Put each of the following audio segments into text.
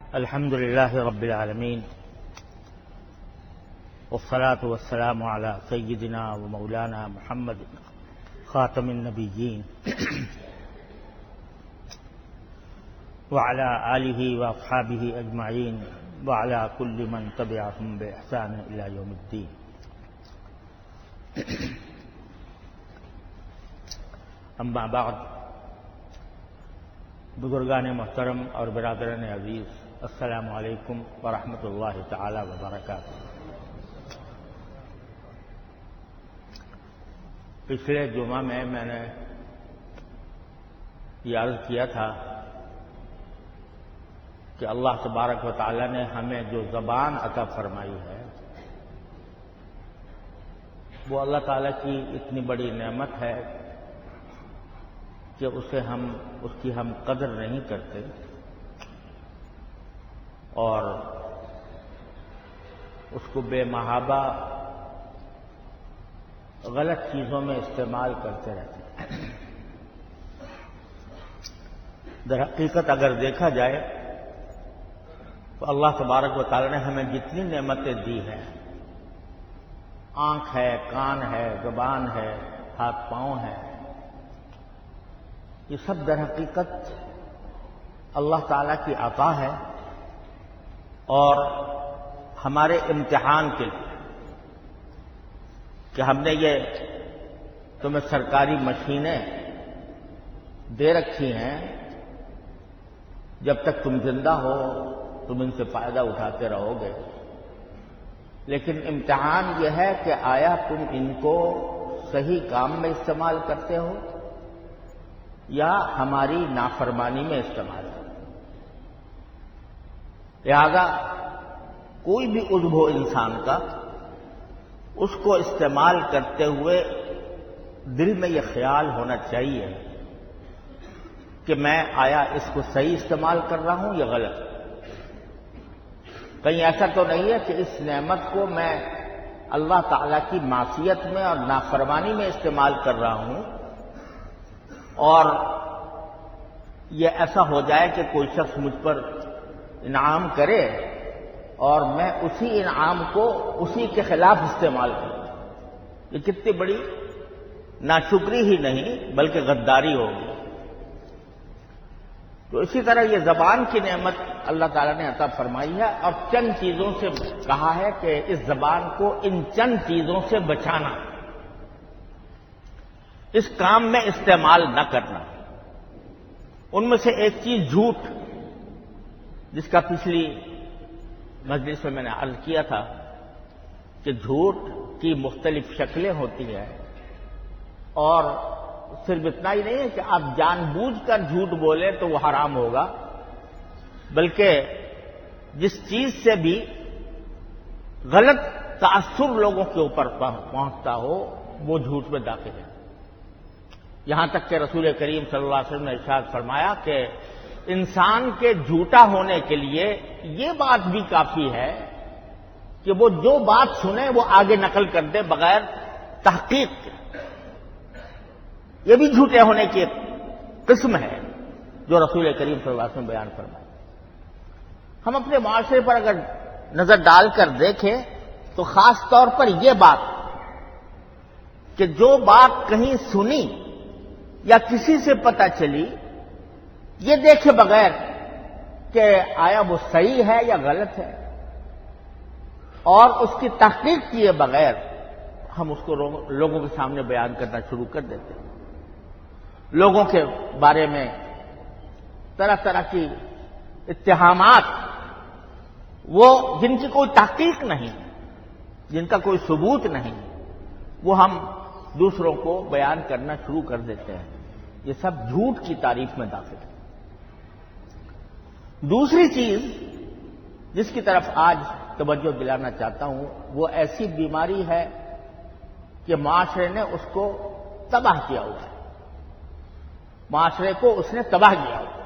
الحمد لله رب العالمين والصلاة والسلام على سيدنا ومولانا محمد خاتم النبيين وعلى آله وأصحابه أجمعين وعلى كل من تبعهم بإحسان إلى يوم الدين. اما بعد، بزرگان محترم اور برادران عزیز، السلام علیکم ورحمۃ اللہ تعالی وبرکاتہ۔ پچھلے جمعہ میں نے یہ عرض کیا تھا کہ اللہ تبارک و تعالی نے ہمیں جو زبان عطا فرمائی ہے وہ اللہ تعالی کی اتنی بڑی نعمت ہے کہ اس کی ہم قدر نہیں کرتے اور اس کو بے محابہ غلط چیزوں میں استعمال کرتے رہتے ہیں۔ در حقیقت اگر دیکھا جائے تو اللہ تبارک و تعالی نے ہمیں جتنی نعمتیں دی ہیں، آنکھ ہے، کان ہے، زبان ہے، ہاتھ پاؤں ہے، یہ سب در حقیقت اللہ تعالی کی عطا ہے اور ہمارے امتحان کے لیے کہ ہم نے یہ تمہیں سرکاری مشینیں دے رکھی ہیں، جب تک تم زندہ ہو تم ان سے فائدہ اٹھاتے رہو گے، لیکن امتحان یہ ہے کہ آیا تم ان کو صحیح کام میں استعمال کرتے ہو یا ہماری نافرمانی میں استعمال کرتے ہو۔ لہذا کوئی بھی عضو ہو انسان کا، اس کو استعمال کرتے ہوئے دل میں یہ خیال ہونا چاہیے کہ میں آیا اس کو صحیح استعمال کر رہا ہوں یا غلط۔ کہیں ایسا تو نہیں ہے کہ اس نعمت کو میں اللہ تعالی کی معصیت میں اور نافرمانی میں استعمال کر رہا ہوں اور یہ ایسا ہو جائے کہ کوئی شخص مجھ پر انعام کرے اور میں اسی انعام کو اسی کے خلاف استعمال کروں۔ یہ کتنی بڑی ناشکری ہی نہیں بلکہ غداری ہوگی۔ تو اسی طرح یہ زبان کی نعمت اللہ تعالیٰ نے عطا فرمائی ہے اور چند چیزوں سے کہا ہے کہ اس زبان کو ان چند چیزوں سے بچانا، اس کام میں استعمال نہ کرنا۔ ان میں سے ایک چیز جھوٹ، جس کا پچھلی مجلس میں نے عرض کیا تھا کہ جھوٹ کی مختلف شکلیں ہوتی ہیں اور صرف اتنا ہی نہیں ہے کہ آپ جان بوجھ کر جھوٹ بولیں تو وہ حرام ہوگا، بلکہ جس چیز سے بھی غلط تاثر لوگوں کے اوپر پہنچتا ہو وہ جھوٹ میں داخل ہے۔ یہاں تک کہ رسول کریم صلی اللہ علیہ وسلم نے ارشاد فرمایا کہ انسان کے جھوٹا ہونے کے لیے یہ بات بھی کافی ہے کہ وہ جو بات سنے وہ آگے نقل کر دے بغیر تحقیق کے۔ یہ بھی جھوٹے ہونے کی ایک قسم ہے جو رسول کریم صلی اللہ علیہ وسلم بیان فرمائے۔ ہم اپنے معاشرے پر اگر نظر ڈال کر دیکھیں تو خاص طور پر یہ بات کہ جو بات کہیں سنی یا کسی سے پتہ چلی، یہ دیکھے بغیر کہ آیا وہ صحیح ہے یا غلط ہے اور اس کی تحقیق کیے بغیر ہم اس کو لوگوں کے سامنے بیان کرنا شروع کر دیتے ہیں۔ لوگوں کے بارے میں طرح طرح کی اتہامات، وہ جن کی کوئی تحقیق نہیں، جن کا کوئی ثبوت نہیں، وہ ہم دوسروں کو بیان کرنا شروع کر دیتے ہیں۔ یہ سب جھوٹ کی تعریف میں داخل ہے۔ دوسری چیز جس کی طرف آج توجہ دلانا چاہتا ہوں وہ ایسی بیماری ہے کہ معاشرے نے اس کو تباہ کیا ہوا ہے، معاشرے کو اس نے تباہ کیا ہوا ہے۔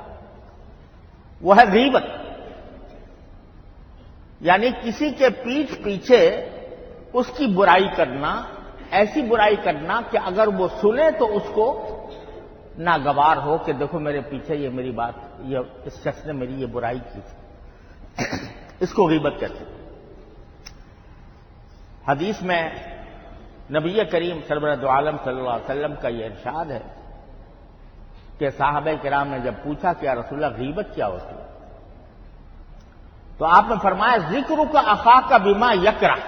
وہ ہے غیبت، یعنی کسی کے پیٹھ پیچھے اس کی برائی کرنا، ایسی برائی کرنا کہ اگر وہ سنے تو اس کو ناگوار ہو کہ دیکھو میرے پیچھے یہ میری بات، یہ اس شخص نے میری یہ برائی کی تھی۔ اس کو غیبت کہتے ہیں۔ حدیث میں نبی کریم سرورہ دو عالم صلی اللہ علیہ وسلم کا یہ ارشاد ہے کہ صحابہ کرام نے جب پوچھا کہ یا رسول اللہ غیبت کیا ہوتی ہے، تو آپ نے فرمایا ذکر کا اخاک بما یکرہ،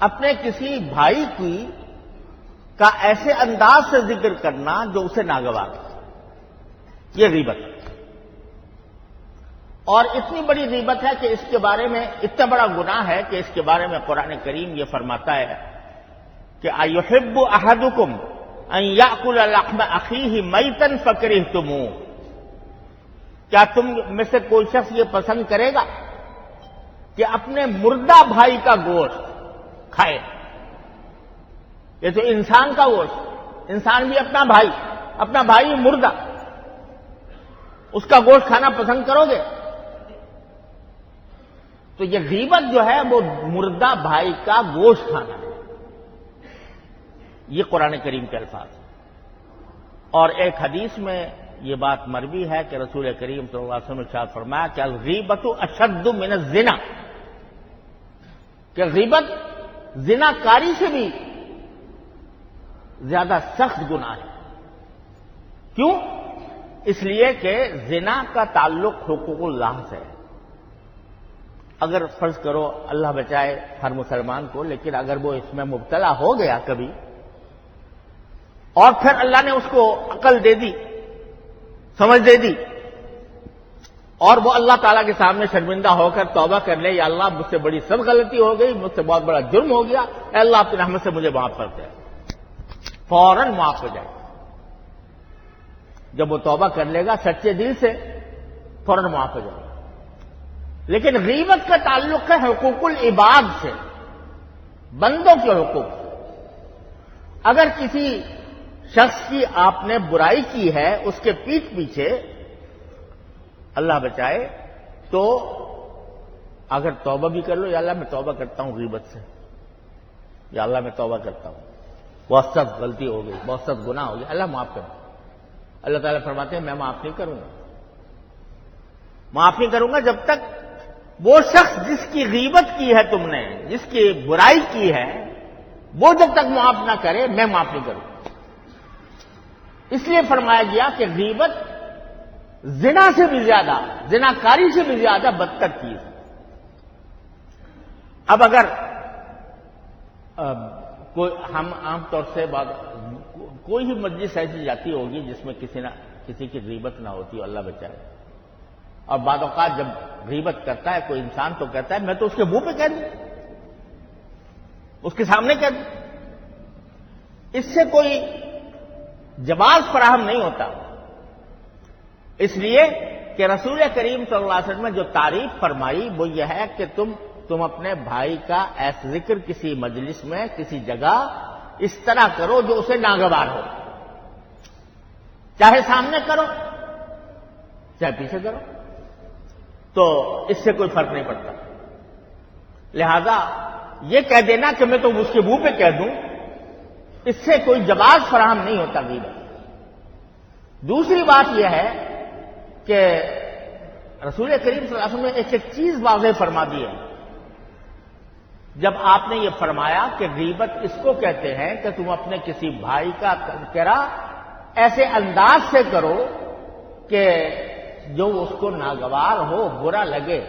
اپنے کسی بھائی کی کا ایسے انداز سے ذکر کرنا جو اسے ناگوار ہو، یہ غیبت ہے۔ اور اتنی بڑی غیبت ہے کہ اس کے بارے میں اتنا بڑا گناہ ہے کہ اس کے بارے میں قرآن کریم یہ فرماتا ہے کہ ایحب احدکم ان یاکل لحم اخیہ میتا فکرہتموہ، کیا تم میں سے کوئی شخص یہ پسند کرے گا کہ اپنے مردہ بھائی کا گوشت کھائے؟ یہ تو انسان کا گوشت، انسان بھی اپنا بھائی مردہ، اس کا گوشت کھانا پسند کرو گے؟ تو یہ غیبت جو ہے وہ مردہ بھائی کا گوشت کھانا ہے، یہ قرآن کریم کے الفاظ ہیں۔ اور ایک حدیث میں یہ بات مروی ہے کہ رسول کریم صلی اللہ علیہ وسلم نے ارشاد فرمایا کہ الغیبت اشد من الزنا، کہ غیبت زنا کاری سے بھی زیادہ سخت گناہ ہے۔ کیوں؟ اس لیے کہ زنا کا تعلق حقوق اللہ سے ہے۔ اگر فرض کرو اللہ بچائے ہر مسلمان کو، لیکن اگر وہ اس میں مبتلا ہو گیا کبھی اور پھر اللہ نے اس کو عقل دے دی، سمجھ دے دی، اور وہ اللہ تعالیٰ کے سامنے شرمندہ ہو کر توبہ کر لے، یا اللہ مجھ سے بڑی سب غلطی ہو گئی، مجھ سے بہت بڑا جرم ہو گیا، اے اللہ اپنی رحمت سے مجھے معاف کر دے، فوراً معاف ہو جائے۔ جب وہ توبہ کر لے گا سچے دل سے، فوراً معاف ہو جائے گا۔ لیکن غیبت کا تعلق ہے حقوق العباد سے، بندوں کے حقوق سے۔ اگر کسی شخص کی آپ نے برائی کی ہے اس کے پیٹھ پیچھے، اللہ بچائے، تو اگر توبہ بھی کر لو، یا اللہ میں توبہ کرتا ہوں غیبت سے، یا اللہ میں توبہ کرتا ہوں، بہت سخت غلطی ہو گئی، بہت سخت گناہ ہو گیا، اللہ معاف کرو، اللہ تعالیٰ فرماتے ہیں میں معاف نہیں کروں گا، معاف نہیں کروں گا جب تک وہ شخص جس کی غیبت کی ہے تم نے، جس کی برائی کی ہے، وہ جب تک معاف نہ کرے میں معاف نہیں کروں۔ اس لیے فرمایا گیا کہ غیبت زنا سے بھی زیادہ، زنا کاری سے بھی زیادہ بدتر چیز ہے۔ اب اگر ہم عام طور سے کوئی ہی مجلس ایسی جاتی ہوگی جس میں کسی کی غیبت نہ ہوتی، اللہ بچائے، اور بعض اوقات جب غیبت کرتا ہے کوئی انسان تو کہتا ہے میں تو اس کے منہ پہ کہہ دوں، اس کے سامنے کہہ دوں، اس سے کوئی جواز فراہم نہیں ہوتا۔ اس لیے کہ رسول کریم صلی اللہ علیہ وسلم نے جو تعریف فرمائی وہ یہ ہے کہ تم اپنے بھائی کا ایسا ذکر کسی مجلس میں، کسی جگہ اس طرح کرو جو اسے ناگوار ہو، چاہے سامنے کرو چاہے پیچھے کرو، تو اس سے کوئی فرق نہیں پڑتا۔ لہذا یہ کہہ دینا کہ میں تو اس کے منہ پہ کہہ دوں، اس سے کوئی جواز فراہم نہیں ہوتا غیبت۔ دوسری بات یہ ہے کہ رسول کریم صلی اللہ علیہ وسلم نے ایک چیز واضح فرما دی ہے، جب آپ نے یہ فرمایا کہ غیبت اس کو کہتے ہیں کہ تم اپنے کسی بھائی کا تذکرہ ایسے انداز سے کرو کہ جو اس کو ناگوار ہو، برا لگے،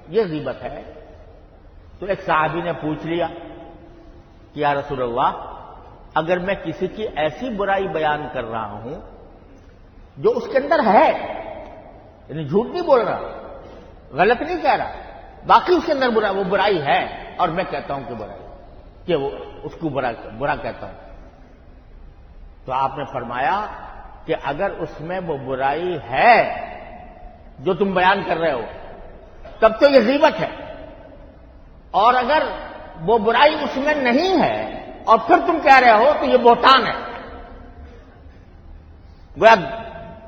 یہ غیبت ہے۔ تو ایک صحابی نے پوچھ لیا کہ یا رسول اللہ، اگر میں کسی کی ایسی برائی بیان کر رہا ہوں جو اس کے اندر ہے، یعنی جھوٹ نہیں بول رہا، غلط نہیں کہہ رہا، باقی اس کے اندر وہ برائی ہے، اور میں کہتا ہوں کہ برائی، کہ وہ اس کو برا کہتا ہوں، تو آپ نے فرمایا کہ اگر اس میں وہ برائی ہے جو تم بیان کر رہے ہو تب تو یہ غیبت ہے، اور اگر وہ برائی اس میں نہیں ہے اور پھر تم کہہ رہے ہو تو یہ بہتان ہے، گویا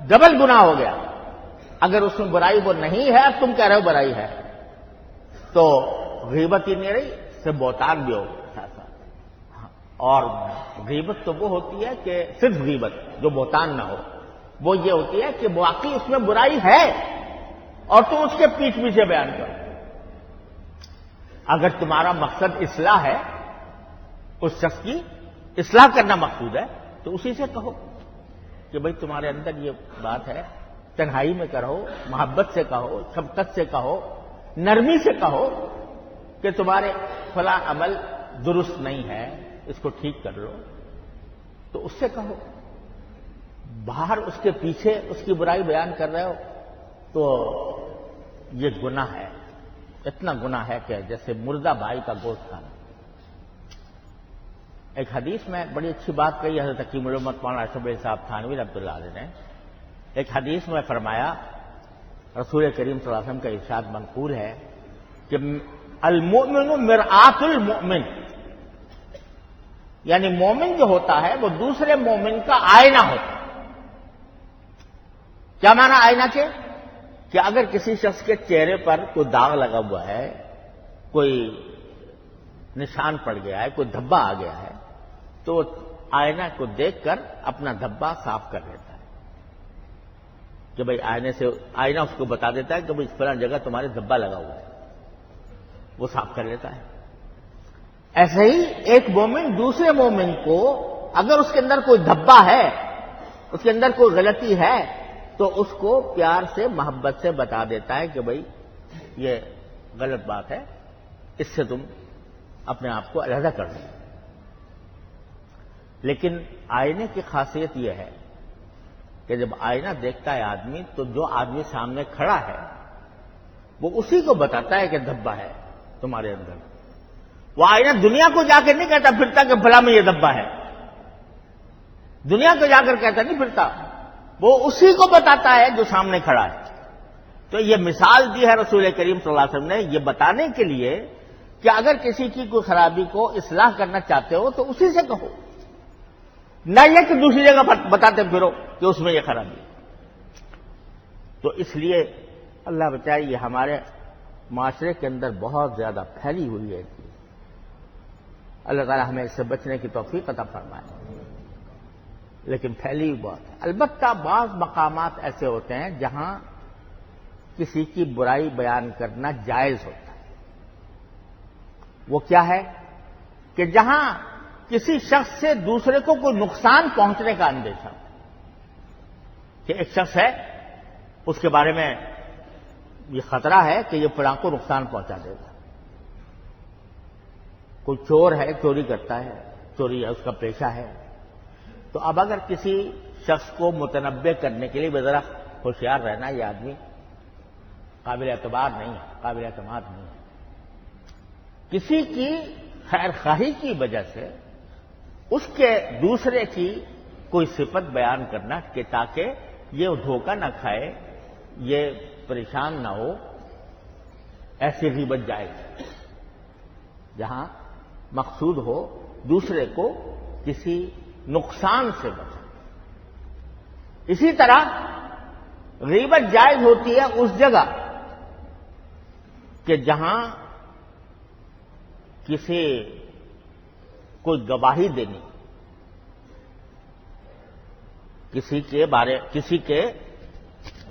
ڈبل گناہ ہو گیا۔ اگر اس میں برائی وہ نہیں ہے اور تم کہہ رہے ہو برائی ہے تو غیبت ہی نہیں رہی، اس سے بہتان بھی ہوگا ساتھ ساتھ۔ اور غیبت تو وہ ہوتی ہے کہ صرف غیبت جو بہتان نہ ہو، وہ یہ ہوتی ہے کہ واقعی اس میں برائی ہے اور تم اس کے پیچھے پیچھے بیان کرو. اگر تمہارا مقصد اصلاح ہے، اس شخص کی اصلاح کرنا مقصود ہے، تو اسی سے کہو کہ بھئی تمہارے اندر یہ بات ہے، تنہائی میں کرو، محبت سے کہو، شفقت سے کہو، نرمی سے کہو کہ تمہارے فلاں عمل درست نہیں ہے، اس کو ٹھیک کر لو، تو اس سے کہو. باہر اس کے پیچھے اس کی برائی بیان کر رہے ہو تو یہ گناہ ہے، اتنا گناہ ہے کہ جیسے مردہ بھائی کا گوشت کھانا. ایک حدیث میں بڑی اچھی بات کہی حضرت حکیم الامت مولانا اشرف علی صاحب تھانوی رحمۃ اللہ علیہ نے. ایک حدیث میں فرمایا، رسول کریم صلی اللہ علیہ وسلم کا ارشاد منقول ہے کہ المؤمن مرآت المؤمن، یعنی مومن جو ہوتا ہے وہ دوسرے مومن کا آئینہ ہوتا ہے. کیا معنی آئینہ کے؟ کہ اگر کسی شخص کے چہرے پر کوئی داغ لگا ہوا ہے، کوئی نشان پڑ گیا ہے، کوئی دھبا آ گیا ہے، تو وہ آئینہ کو دیکھ کر اپنا دھبا صاف کر لیتا ہے کہ بھئی آئینہ اس کو بتا دیتا ہے کہ بھئی اس فلاں جگہ تمہارے دھبا لگا ہوا ہے، وہ صاف کر لیتا ہے. ایسے ہی ایک مومن دوسرے مومن کو اگر اس کے اندر کوئی دھبا ہے، اس کے اندر کوئی غلطی ہے، تو اس کو پیار سے محبت سے بتا دیتا ہے کہ بھئی یہ غلط بات ہے، اس سے تم اپنے آپ کو علیحدہ کر دو. لیکن آئینے کی خاصیت یہ ہے کہ جب آئینہ دیکھتا ہے آدمی تو جو آدمی سامنے کھڑا ہے وہ اسی کو بتاتا ہے کہ دھبا ہے تمہارے اندر. وہ آئینہ دنیا کو جا کے نہیں کہتا پھرتا کہ فلاں میں یہ دھبا ہے، دنیا کو جا کر کہتا نہیں پھرتا، وہ اسی کو بتاتا ہے جو سامنے کھڑا ہے. تو یہ مثال دی ہے رسول کریم صلی اللہ علیہ وسلم نے یہ بتانے کے لیے کہ اگر کسی کی کوئی خرابی کو اصلاح کرنا چاہتے ہو تو اسی سے کہو، نہ یہ کہ دوسری جگہ بتاتے پھرو کہ اس میں یہ خرابی. تو اس لیے اللہ بچائے یہ ہمارے معاشرے کے اندر بہت زیادہ پھیلی ہوئی ہے. اللہ تعالی ہمیں اس سے بچنے کی توفیق عطا فرمائے. لیکن پھیلی ہوئی بات ہے. البتہ بعض مقامات ایسے ہوتے ہیں جہاں کسی کی برائی بیان کرنا جائز ہوتا ہے. وہ کیا ہے کہ جہاں کسی شخص سے دوسرے کو کوئی نقصان پہنچنے کا اندیشہ ہو کہ ایک شخص ہے، اس کے بارے میں یہ خطرہ ہے کہ یہ فلاں کو نقصان پہنچا دے گا. کوئی چور ہے، چوری کرتا ہے، چوری ہے اس کا پیشہ ہے، تو اب اگر کسی شخص کو متنبع کرنے کے لیے ذرا ہوشیار رہنا، یہ آدمی قابل اعتبار نہیں ہے، قابل اعتماد نہیں ہے. کسی کی خیر خواہی کی وجہ سے اس کے دوسرے کی کوئی صفت بیان کرنا کہ تاکہ یہ دھوکہ نہ کھائے، یہ پریشان نہ ہو، ایسی غیبت جائز ہے جہاں مقصود ہو دوسرے کو کسی نقصان سے بچا. اسی طرح غیبت جائز ہوتی ہے اس جگہ کہ جہاں کسی کوئی گواہی دینی، کسی کے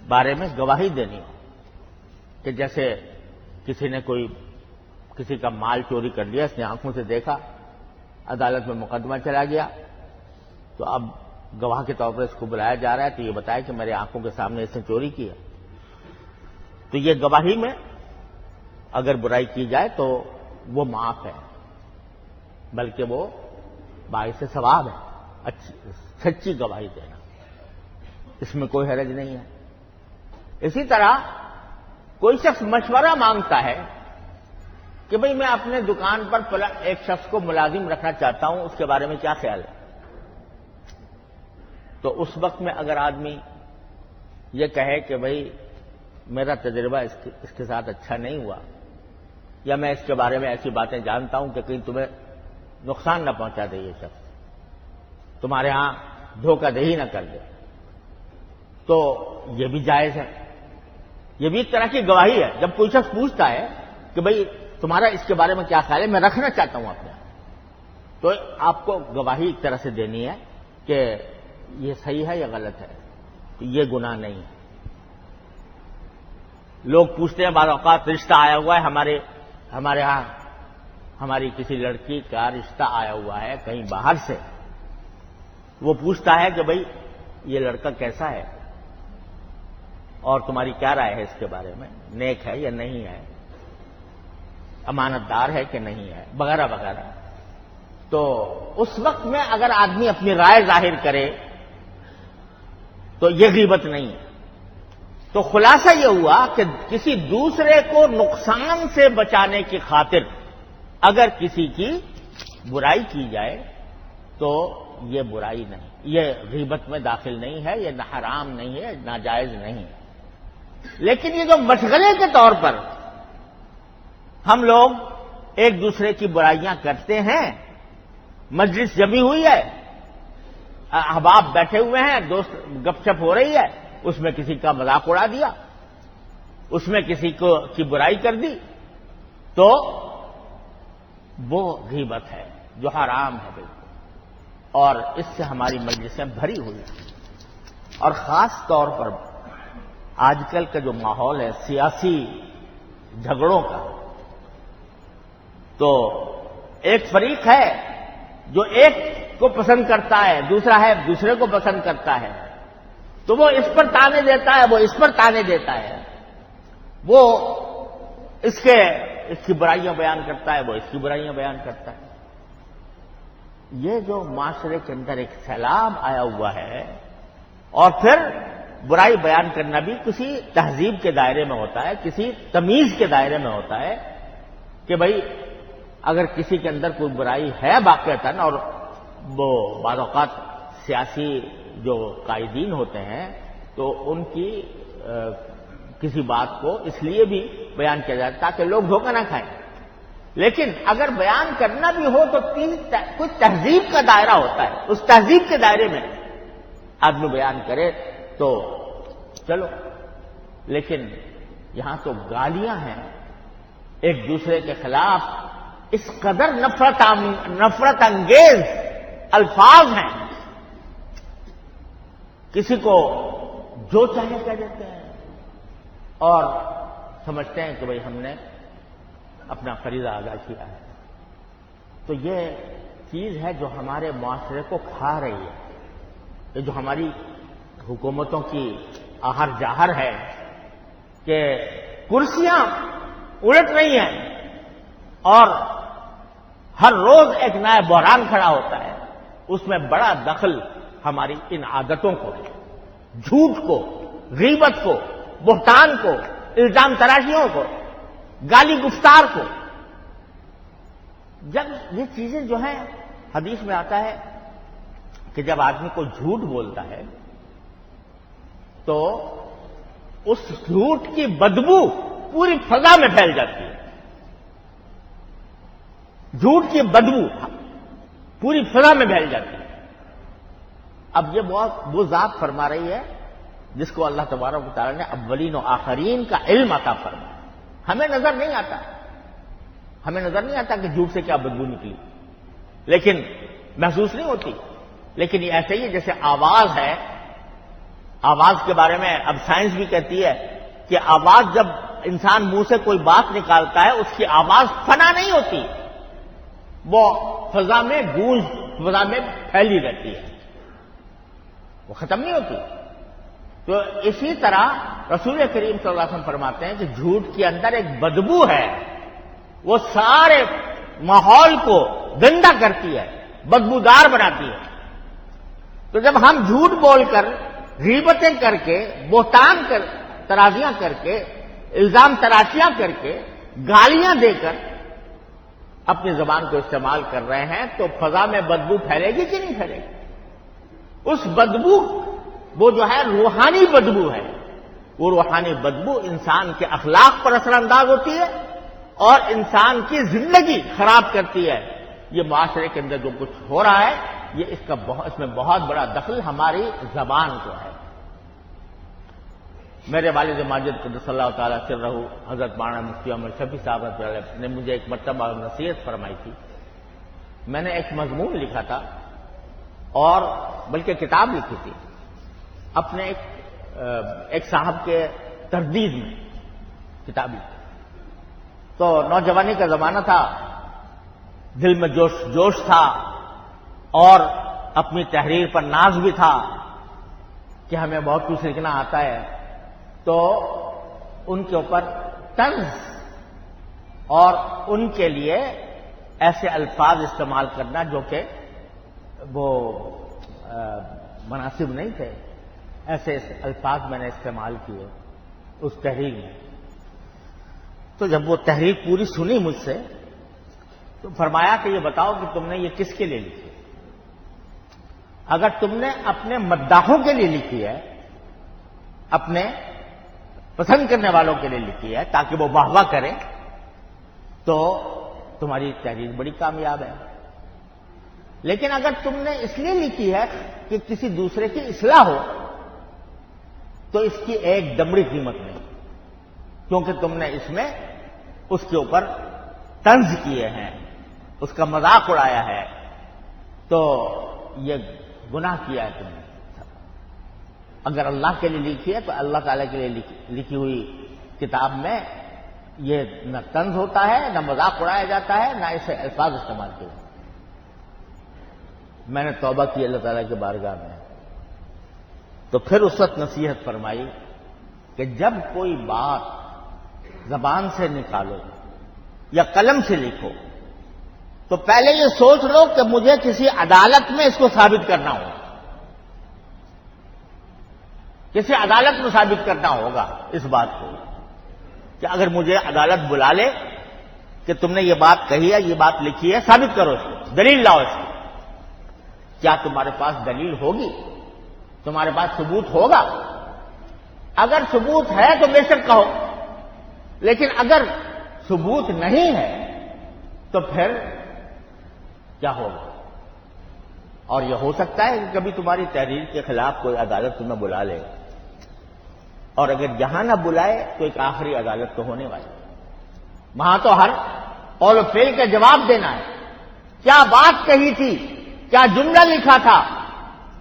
بارے میں گواہی دینی ہو کہ جیسے کسی کا مال چوری کر لیا، اس نے آنکھوں سے دیکھا، عدالت میں مقدمہ چلا گیا، تو اب گواہ کے طور پر اس کو بلایا جا رہا ہے تو یہ بتایا کہ میرے آنکھوں کے سامنے اس نے چوری کی ہے. تو یہ گواہی میں اگر برائی کی جائے تو وہ معاف ہے، بلکہ وہ باعث ثواب ہے. سچی گواہی دینا، اس میں کوئی حرج نہیں ہے. اسی طرح کوئی شخص مشورہ مانگتا ہے کہ بھئی میں اپنے دکان پر ایک شخص کو ملازم رکھنا چاہتا ہوں، اس کے بارے میں کیا خیال ہے؟ تو اس وقت میں اگر آدمی یہ کہے کہ بھئی میرا تجربہ اس کے ساتھ اچھا نہیں ہوا، یا میں اس کے بارے میں ایسی باتیں جانتا ہوں کہ کہیں تمہیں نقصان نہ پہنچا دے، یہ شخص تمہارے ہاں دھوکہ دہی نہ کر دے، تو یہ بھی جائز ہے. یہ بھی ایک طرح کی گواہی ہے. جب کوئی شخص پوچھتا ہے کہ بھئی تمہارا اس کے بارے میں کیا خیال ہے، میں رکھنا چاہتا ہوں اپنے، تو آپ کو گواہی ایک طرح سے دینی ہے کہ یہ صحیح ہے یا غلط ہے. تو یہ گناہ نہیں ہے. لوگ پوچھتے ہیں بعض اوقات رشتہ آیا ہوا ہے ہمارے ہاں ہماری کسی لڑکی کا رشتہ آیا ہوا ہے کہیں باہر سے، وہ پوچھتا ہے کہ بھئی یہ لڑکا کیسا ہے اور تمہاری کیا رائے ہے اس کے بارے میں، نیک ہے یا نہیں ہے، امانت دار ہے کہ نہیں ہے، وغیرہ وغیرہ۔ تو اس وقت میں اگر آدمی اپنی رائے ظاہر کرے تو یہ غیبت نہیں ہے۔ تو خلاصہ یہ ہوا کہ کسی دوسرے کو نقصان سے بچانے کی خاطر اگر کسی کی برائی کی جائے تو یہ برائی نہیں، یہ غیبت میں داخل نہیں ہے، یہ حرام نہیں ہے، ناجائز نہیں ہے۔ لیکن یہ جو مشغلے کے طور پر ہم لوگ ایک دوسرے کی برائیاں کرتے ہیں، مجلس جمی ہوئی ہے، احباب بیٹھے ہوئے ہیں، دوست گپ شپ ہو رہی ہے، اس میں کسی کا مذاق اڑا دیا، اس میں کسی کی برائی کر دی، تو وہ غیبت ہے جو حرام ہے بالکل، اور اس سے ہماری مجلسیں بھری ہوئی ہیں۔ اور خاص طور پر آج کل کا جو ماحول ہے سیاسی جھگڑوں کا، تو ایک فریق ہے جو ایک کو پسند کرتا ہے، دوسرا ہے دوسرے کو پسند کرتا ہے، تو وہ اس پر تانے دیتا ہے، وہ اس پر تانے دیتا ہے، وہ اس کی برائیاں بیان کرتا ہے، وہ اس کی برائیاں بیان کرتا ہے۔ یہ جو معاشرے کے اندر ایک سیلاب آیا ہوا ہے، اور پھر برائی بیان کرنا بھی کسی تہذیب کے دائرے میں ہوتا ہے، کسی تمیز کے دائرے میں ہوتا ہے کہ بھئی اگر کسی کے اندر کوئی برائی ہے واقعتاً، اور وہ بعض اوقات سیاسی جو قائدین ہوتے ہیں تو ان کی کسی بات کو اس لیے بھی بیان کیا جاتا ہے تاکہ لوگ دھوکہ نہ کھائیں، لیکن اگر بیان کرنا بھی ہو تو کچھ تہذیب کا دائرہ ہوتا ہے، اس تہذیب کے دائرے میں آدمی بیان کرے تو چلو۔ لیکن یہاں تو گالیاں ہیں، ایک دوسرے کے خلاف اس قدر نفرت انگیز الفاظ ہیں، کسی کو جو چاہے کہہ دیتے ہیں اور سمجھتے ہیں کہ بھئی ہم نے اپنا فریضہ ادا کیا ہے۔ تو یہ چیز ہے جو ہمارے معاشرے کو کھا رہی ہے، یہ جو ہماری حکومتوں کی آہر جاہر ہے کہ کرسیاں الٹ رہی ہیں اور ہر روز ایک نیا بحران کھڑا ہوتا ہے، اس میں بڑا دخل ہماری ان عادتوں کو ہے، جھوٹ کو، غیبت کو، بہتان کو، الزام تراشیوں کو، گالی گفتار کو۔ جب یہ چیزیں جو ہیں، حدیث میں آتا ہے کہ جب آدمی کو جھوٹ بولتا ہے تو اس جھوٹ کی بدبو پوری فضا میں پھیل جاتی ہے، جھوٹ کی بدبو پوری فضا میں پھیل جاتی ہے۔ اب یہ وہ ذات فرما رہی ہے جس کو اللہ تبارک و تعالیٰ نے اولین و آخرین کا علم عطا فرمایا۔ ہمیں نظر نہیں آتا کہ جھوٹ سے کیا بدبو نکلی، لیکن محسوس نہیں ہوتی۔ لیکن یہ ایسے ہی جیسے آواز ہے، آواز کے بارے میں اب سائنس بھی کہتی ہے کہ آواز جب انسان منہ سے کوئی بات نکالتا ہے اس کی آواز فنا نہیں ہوتی، وہ فضا میں گونج، فضا میں پھیلی رہتی ہے، وہ ختم نہیں ہوتی۔ تو اسی طرح رسول کریم صلی اللہ علیہ وسلم فرماتے ہیں کہ جھوٹ کے اندر ایک بدبو ہے، وہ سارے ماحول کو گندا کرتی ہے، بدبودار بناتی ہے۔ تو جب ہم جھوٹ بول کر، غیبتیں کر کے، بہتان کر، ترازیاں کر کے، الزام تراشیاں کر کے، گالیاں دے کر اپنی زبان کو استعمال کر رہے ہیں تو فضا میں بدبو پھیلے گی کہ نہیں پھیلے گی؟ اس بدبو، وہ جو ہے روحانی بدبو ہے، وہ روحانی بدبو انسان کے اخلاق پر اثر انداز ہوتی ہے اور انسان کی زندگی خراب کرتی ہے۔ یہ معاشرے کے اندر جو کچھ ہو رہا ہے، یہ اس میں بہت بڑا دخل ہماری زبان کو ہے۔ میرے والد ماجد قدس اللہ تعالیٰ سرہ حضرت مولانا مفتی احمد شفیع صاحب نے مجھے ایک مرتبہ نصیحت فرمائی تھی۔ میں نے ایک مضمون لکھا تھا اور بلکہ کتاب لکھی تھی اپنے ایک صاحب کے تردید میں، کتاب لکھی. تو نوجوانی کا زمانہ تھا، دل میں جوش تھا، اور اپنی تحریر پر ناز بھی تھا کہ ہمیں بہت کچھ لکھنا آتا ہے. تو ان کے اوپر طنز اور ان کے لیے ایسے الفاظ استعمال کرنا جو کہ وہ مناسب نہیں تھے، ایسے الفاظ میں نے استعمال کیے اس تحریر میں. تو جب وہ تحریر پوری سنی مجھ سے تو فرمایا کہ یہ بتاؤ کہ تم نے یہ کس کے لیے لکھی؟ اگر تم نے اپنے مداحوں کے لیے لکھی ہے، اپنے پسند کرنے والوں کے لیے لکھی ہے تاکہ وہ واہ واہ کریں، تو تمہاری تحریر بڑی کامیاب ہے. لیکن اگر تم نے اس لیے لکھی ہے کہ کسی دوسرے کی اصلاح ہو تو اس کی ایک دمڑی قیمت نہیں، کیونکہ تم نے اس میں اس کے اوپر طنز کیے ہیں، اس کا مذاق اڑایا ہے، تو یہ گناہ کیا ہے تم نے. اگر اللہ کے لیے لکھی ہے تو اللہ تعالیٰ کے لیے لکھی ہوئی کتاب میں یہ نہ طنز ہوتا ہے، نہ مذاق اڑایا جاتا ہے، نہ اسے الفاظ استعمال کیے. میں نے توبہ کی اللہ تعالیٰ کے بارگاہ میں. تو پھر اس وقت نصیحت فرمائی کہ جب کوئی بات زبان سے نکالو یا قلم سے لکھو تو پہلے یہ سوچ لو کہ مجھے کسی عدالت میں اس کو ثابت کرنا ہوگا، کسی عدالت میں ثابت کرنا ہوگا اس بات کو، کہ اگر مجھے عدالت بلا لے کہ تم نے یہ بات کہی ہے، یہ بات لکھی ہے، ثابت کرو اس کو، دلیل لاؤ اس کی. کیا تمہارے پاس دلیل ہوگی؟ تمہارے پاس ثبوت ہوگا؟ اگر ثبوت ہے تو بے شک کہو، لیکن اگر ثبوت نہیں ہے تو پھر کیا ہوگا؟ اور یہ ہو سکتا ہے کہ کبھی تمہاری تحریر کے خلاف کوئی عدالت تمہیں بلا لے، اور اگر یہاں نہ بلائے تو ایک آخری عدالت تو ہونے والی، وہاں تو ہر قول و فعل کا جواب دینا ہے. کیا بات کہی تھی، کیا جملہ لکھا تھا،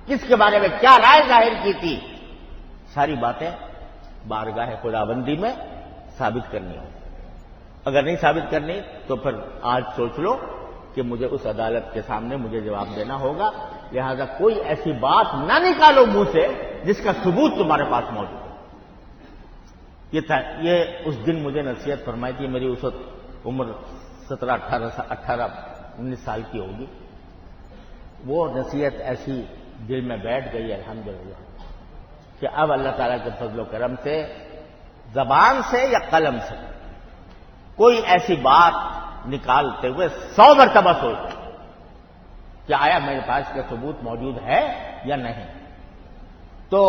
کس کے بارے میں کیا رائے ظاہر کی تھی، ساری باتیں بارگاہ خداوندی میں ثابت کرنی ہو. اگر نہیں ثابت کرنی تو پھر آج سوچ لو کہ مجھے اس عدالت کے سامنے مجھے جواب دینا ہوگا. لہذا کوئی ایسی بات نہ نکالو منہ سے جس کا ثبوت تمہارے پاس موجود ہے. یہ اس دن مجھے نصیحت فرمائی تھی. میری اس وقت عمر 18-19 سال کی ہوگی. وہ نصیحت ایسی دل میں بیٹھ گئی الحمدللہ کہ اب اللہ تعالیٰ کے فضل و کرم سے زبان سے یا قلم سے کوئی ایسی بات نکالتے ہوئے 100 مرتبہ سوچ کہ آیا میرے پاس کا ثبوت موجود ہے یا نہیں. تو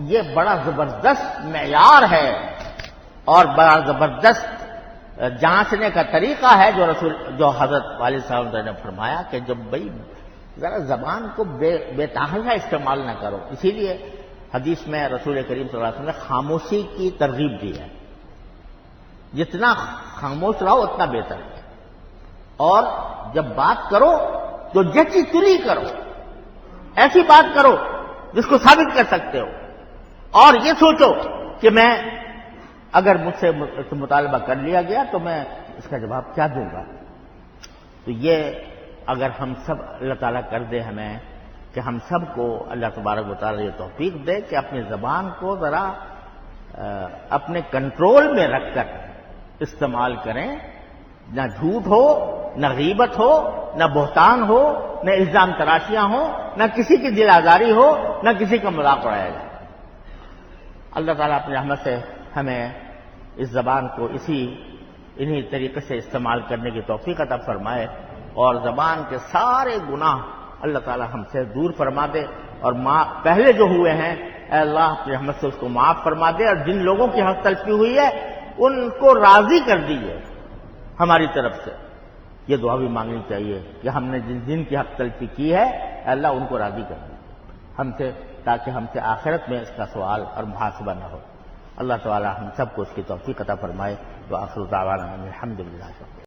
یہ بڑا زبردست معیار ہے اور بڑا زبردست جانچنے کا طریقہ ہے جو حضرت والد صاحب نے فرمایا کہ جب بھائی ذرا زبان کو بے تحاشا استعمال نہ کرو. اسی لیے حدیث میں رسول کریم صلی اللہ علیہ وسلم نے خاموشی کی ترغیب دی ہے. جتنا خاموش رہو اتنا بہتر ہے. اور جب بات کرو تو جچی تلی کرو، ایسی بات کرو جس کو ثابت کر سکتے ہو. اور یہ سوچو کہ میں اگر مجھ سے مطالبہ کر لیا گیا تو میں اس کا جواب کیا دوں گا. تو یہ اگر ہم سب اللہ تعالیٰ کر دے ہمیں کہ ہم سب کو اللہ تبارک و تعالیٰ یہ توفیق دے کہ اپنی زبان کو ذرا اپنے کنٹرول میں رکھ کر استعمال کریں. نہ جھوٹ ہو، نہ غیبت ہو، نہ بہتان ہو، نہ الزام تراشیاں ہوں، نہ کسی کی دل آزاری ہو، نہ کسی کا مذاق اڑایا جائے. اللہ تعالیٰ اپنی رحمت سے ہمیں اس زبان کو انہی طریقے سے استعمال کرنے کی توفیق عطا فرمائے اور زبان کے سارے گناہ اللہ تعالیٰ ہم سے دور فرما دے اور پہلے جو ہوئے ہیں اے اللہ اپنی رحمت سے اس کو معاف فرما دے اور جن لوگوں کی حق تلفی ہوئی ہے ان کو راضی کر دیجیے ہماری طرف سے. یہ دعا بھی مانگنی چاہیے کہ ہم نے جن کی حق تلفی کی ہے اے اللہ ان کو راضی کر دے ہم سے، تاکہ ہم سے آخرت میں اس کا سوال اور محاسبہ نہ ہو. اللہ تعالی ہم سب کو اس کی توفیق عطا فرمائے. وآخر دعوانا الحمدللہ.